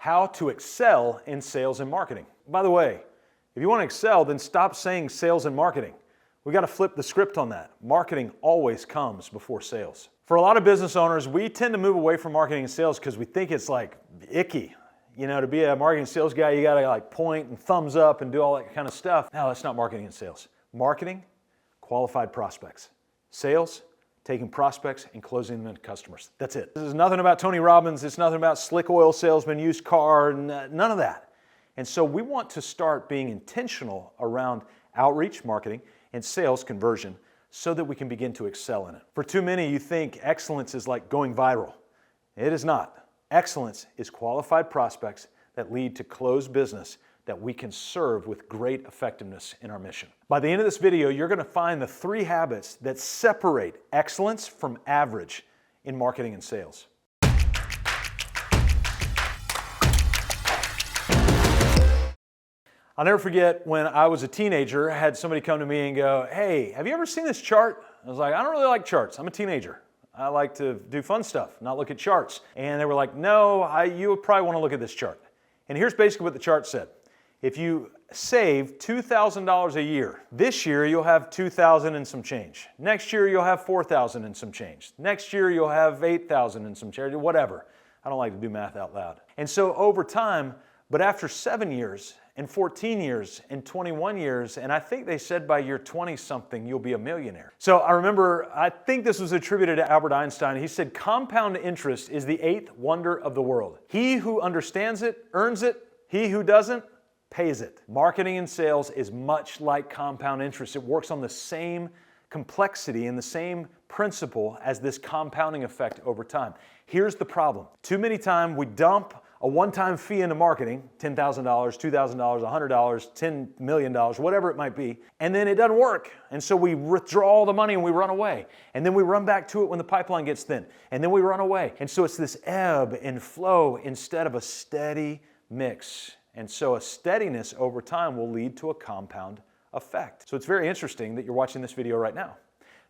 how to excel in sales and marketing. By the way, if you want to excel, then stop saying sales and marketing. We got to flip the script on that. Marketing always comes before sales. For a lot of business owners, we tend to move away from marketing and sales because we think it's like icky. You know, to be a marketing sales guy, you got to like point and thumbs up and do all that kind of stuff. No, that's not marketing and sales. Marketing, qualified prospects. Sales, taking prospects and closing them into customers. That's it. This is nothing about Tony Robbins. It's nothing about slick oil salesman, used car, none of that. And so we want to start being intentional around outreach, marketing, and sales conversion so that we can begin to excel in it. For too many, you think excellence is like going viral. It is not. Excellence is qualified prospects that lead to closed business that we can serve with great effectiveness in our mission. By the end of this video, you're going to find the 3 habits that separate excellence from average in marketing and sales. I'll never forget when I was a teenager, I had somebody come to me and go, "Hey, have you ever seen this chart?" I was like, "I don't really like charts. I'm a teenager. I like to do fun stuff, not look at charts." And they were like, "No, you would probably want to look at this chart." And here's basically what the chart said. If you save $2,000 a year, this year you'll have $2,000 and some change. Next year you'll have $4,000 and some change. Next year you'll have $8,000 and some change, whatever. I don't like to do math out loud. And so over time, but after 7 years, and 14 years, and 21 years, and I think they said by year 20-something, you'll be a millionaire. So I remember, I think this was attributed to Albert Einstein. He said, compound interest is the 8th wonder of the world. He who understands it, earns it. He who doesn't, pays it. Marketing and sales is much like compound interest. It works on the same complexity and the same principle as this compounding effect over time. Here's the problem. Too many times we dump a one-time fee into marketing, $10,000, $2,000, $100, $10 million, whatever it might be, and then it doesn't work. And so we withdraw all the money and we run away. And then we run back to it when the pipeline gets thin. And then we run away. And so it's this ebb and flow instead of a steady mix. And so a steadiness over time will lead to a compound effect. So it's very interesting that you're watching this video right now,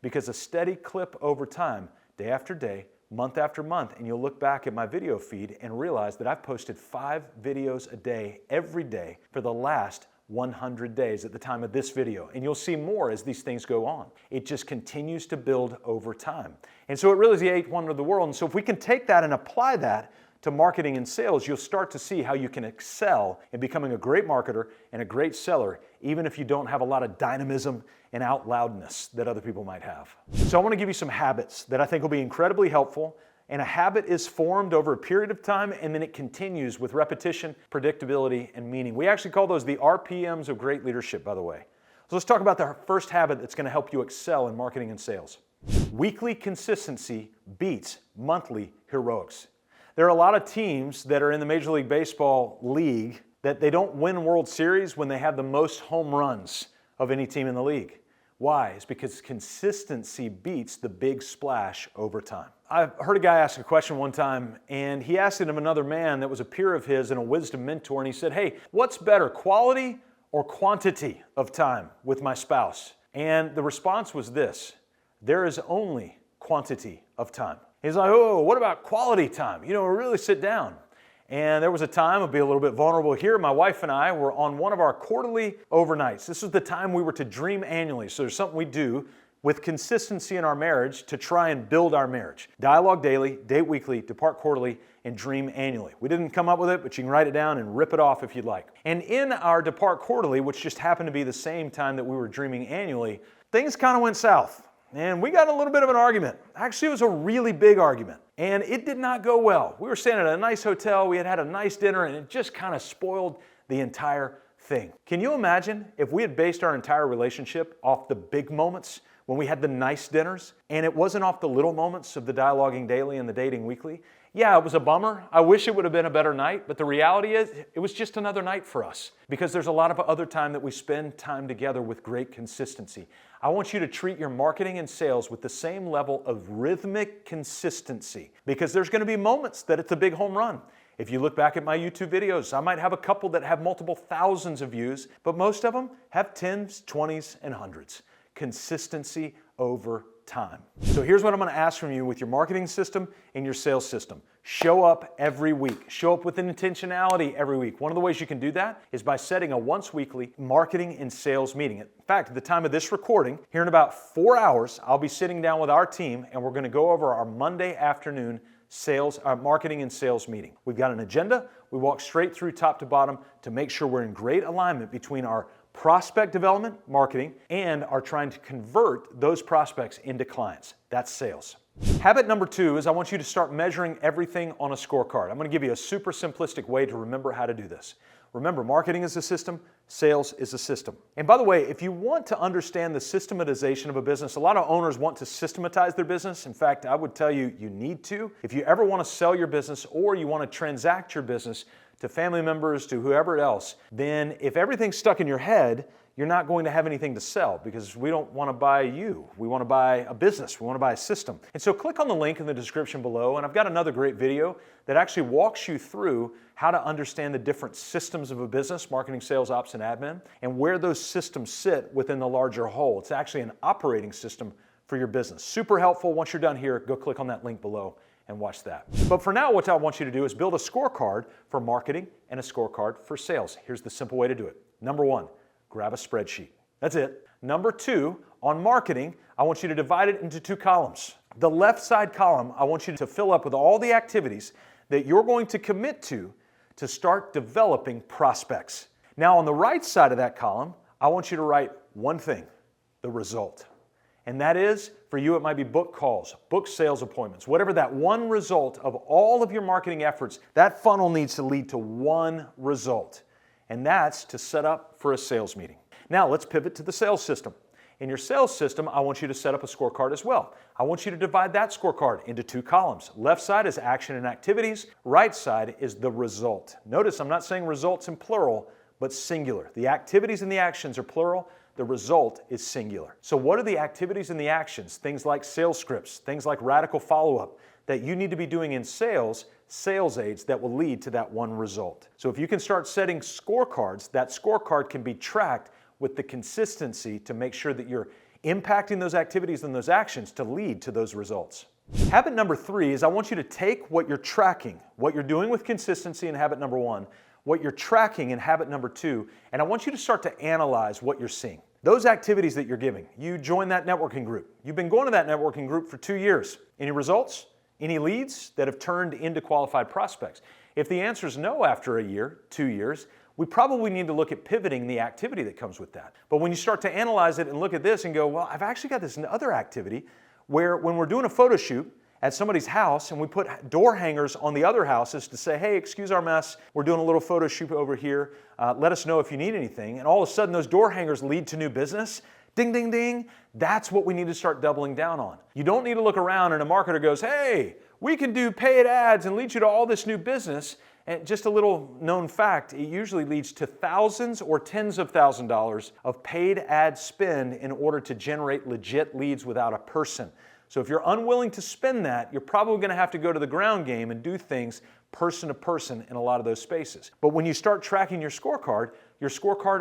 because a steady clip over time, day after day, month after month, and you'll look back at my video feed and realize that I've posted 5 videos a day, every day, for the last 100 days at the time of this video. And you'll see more as these things go on. It just continues to build over time. And so it really is the 8th wonder of the world. And so if we can take that and apply that to marketing and sales, you'll start to see how you can excel in becoming a great marketer and a great seller, even if you don't have a lot of dynamism and out loudness that other people might have. So I want to give you some habits that I think will be incredibly helpful. And a habit is formed over a period of time, and then it continues with repetition, predictability, and meaning. We actually call those the RPMs of great leadership, by the way. So let's talk about the first habit that's going to help you excel in marketing and sales. Weekly consistency beats monthly heroics. There are a lot of teams that are in the Major League Baseball league that they don't win World Series when they have the most home runs of any team in the league. Why? It's because consistency beats the big splash over time. I heard a guy ask a question one time, and he asked it of another man that was a peer of his and a wisdom mentor, and he said, "Hey, what's better, quality or quantity of time with my spouse?" And the response was this: there is only quantity of time. He's like, "Oh, what about quality time? You know, really sit down." And there was a time, I'll be a little bit vulnerable here, my wife and I were on one of our quarterly overnights. This was the time we were to dream annually. So there's something we do with consistency in our marriage to try and build our marriage. Dialogue daily, date weekly, depart quarterly, and dream annually. We didn't come up with it, but you can write it down and rip it off if you'd like. And in our depart quarterly, which just happened to be the same time that we were dreaming annually, things kind of went south. And we got a little bit of an argument. Actually, it was a really big argument. And it did not go well. We were staying at a nice hotel, we had had a nice dinner, and it just kind of spoiled the entire thing. Can you imagine if we had based our entire relationship off the big moments when we had the nice dinners, and it wasn't off the little moments of the dialoguing daily and the dating weekly? Yeah, it was a bummer. I wish it would have been a better night, but the reality is it was just another night for us, because there's a lot of other time that we spend time together with great consistency. I want you to treat your marketing and sales with the same level of rhythmic consistency, because there's going to be moments that it's a big home run. If you look back at my YouTube videos, I might have a couple that have multiple thousands of views, but most of them have 10s, 20s, and 100s. Consistency over time. So here's what I'm going to ask from you with your marketing system and your sales system. Show up every week. Show up with an intentionality every week. One of the ways you can do that is by setting a once weekly marketing and sales meeting. In fact, at the time of this recording, here in about 4 hours, I'll be sitting down with our team and we're going to go over our Monday afternoon marketing and sales meeting. We've got an agenda. We walk straight through top to bottom to make sure we're in great alignment between our prospect development, marketing, and are trying to convert those prospects into clients. That's sales. Habit number 2 is I want you to start measuring everything on a scorecard. I'm going to give you a super simplistic way to remember how to do this. Remember, marketing is a system, sales is a system. And by the way, if you want to understand the systematization of a business, a lot of owners want to systematize their business. In fact, I would tell you, you need to. If you ever want to sell your business or you want to transact your business to family members, to whoever else, then if everything's stuck in your head, you're not going to have anything to sell because we don't want to buy you. We want to buy a business. We want to buy a system. And so click on the link in the description below, and I've got another great video that actually walks you through how to understand the different systems of a business, marketing, sales, ops, and admin, and where those systems sit within the larger whole. It's actually an operating system for your business. Super helpful. Once you're done here, go click on that link below and watch that. But for now, what I want you to do is build a scorecard for marketing and a scorecard for sales. Here's the simple way to do it. Number 1, grab a spreadsheet. That's it. Number 2, on marketing, I want you to divide it into 2 columns. The left side column, I want you to fill up with all the activities that you're going to commit to start developing prospects. Now, on the right side of that column, I want you to write one thing, the result. And that is, for you, it might be book calls, book sales appointments, whatever that one result of all of your marketing efforts, that funnel needs to lead to one result. And that's to set up for a sales meeting. Now let's pivot to the sales system. In your sales system, I want you to set up a scorecard as well. I want you to divide that scorecard into 2 columns. Left side is action and activities. Right side is the result. Notice I'm not saying results in plural, but singular. The activities and the actions are plural. The result is singular. So what are the activities and the actions? Things like sales scripts, things like radical follow-up that you need to be doing in sales aids that will lead to that one result. So if you can start setting scorecards, that scorecard can be tracked with the consistency to make sure that you're impacting those activities and those actions to lead to those results. Habit number 3 is I want you to take what you're tracking, what you're doing with consistency in habit number 1, what you're tracking in habit number 2, and I want you to start to analyze what you're seeing. Those activities that you're giving, you joined that networking group. You've been going to that networking group for 2 years. Any results? Any leads that have turned into qualified prospects? If the answer is no after a year, 2 years, we probably need to look at pivoting the activity that comes with that. But when you start to analyze it and look at this and go, well, I've actually got this other activity where when we're doing a photo shoot at somebody's house and we put door hangers on the other houses to say, hey, excuse our mess, we're doing a little photo shoot over here, let us know if you need anything, and all of a sudden those door hangers lead to new business, ding, ding, ding, that's what we need to start doubling down on. You don't need to look around and a marketer goes, hey, we can do paid ads and lead you to all this new business. And just a little known fact, it usually leads to thousands or tens of thousands of dollars of paid ad spend in order to generate legit leads without a person. So if you're unwilling to spend that, you're probably going to have to go to the ground game and do things person to person in a lot of those spaces. But when you start tracking your scorecard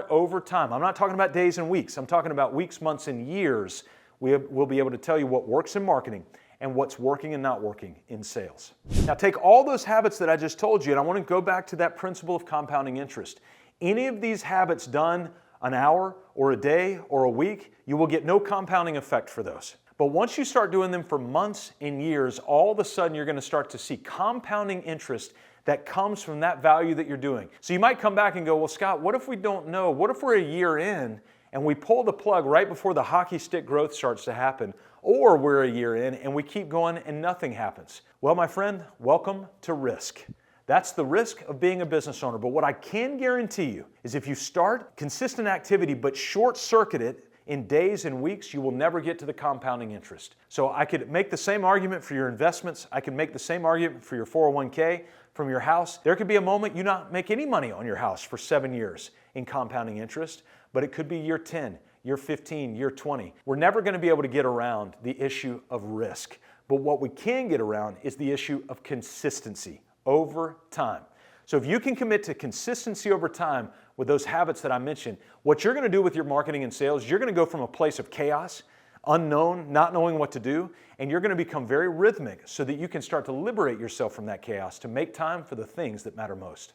over time, I'm not talking about days and weeks, I'm talking about weeks, months, and years, we'll be able to tell you what works in marketing and what's working and not working in sales. Now take all those habits that I just told you, and I want to go back to that principle of compounding interest. Any of these habits done an hour or a day or a week, you will get no compounding effect for those. But once you start doing them for months and years, all of a sudden you're going to start to see compounding interest that comes from that value that you're doing. So you might come back and go, well, Scott, what if we don't know? What if we're a year in and we pull the plug right before the hockey stick growth starts to happen? Or we're a year in and we keep going and nothing happens. Well, my friend, welcome to risk. That's the risk of being a business owner. But what I can guarantee you is if you start consistent activity but short-circuit it in days and weeks, you will never get to the compounding interest. So I could make the same argument for your investments. I can make the same argument for your 401k, from your house. There could be a moment you not make any money on your house for 7 years in compounding interest, but it could be year 10, year 15, year 20. We're never going to be able to get around the issue of risk. But what we can get around is the issue of consistency over time. So if you can commit to consistency over time with those habits that I mentioned, what you're going to do with your marketing and sales, you're going to go from a place of chaos, unknown, not knowing what to do, and you're going to become very rhythmic so that you can start to liberate yourself from that chaos to make time for the things that matter most.